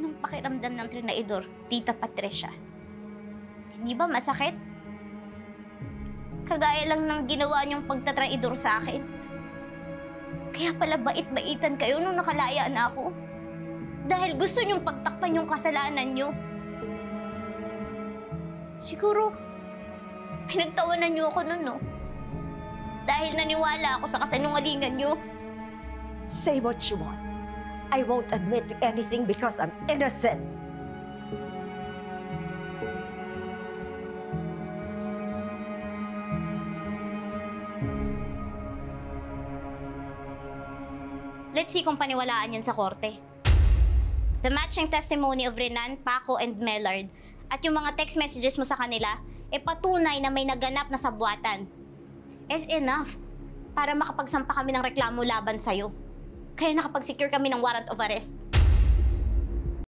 Anong pakiramdam ng trinaidor, Tita Patricia? Hindi ba masakit? Kagaya lang ng ginawa niyong pagtatraidor sa akin. Kaya pala bait-baitan kayo nung nakalaya na ako. Dahil gusto niyong pagtakpan yung kasalanan niyo. Siguro, pinagtawanan niyo ako nun, no? Dahil naniwala ako sa kasinungalingan niyo. Say what you want. I won't admit to anything because I'm innocent. Let's see kung paniwalaan yan sa korte. The matching testimony of Renan, Paco, and Mellard at yung mga text messages mo sa kanila patunay na may naganap na sabuatan. Is enough para makapagsampa kami ng reklamo laban sa'yo. Kaya nakapag-secure kami ng warrant of arrest.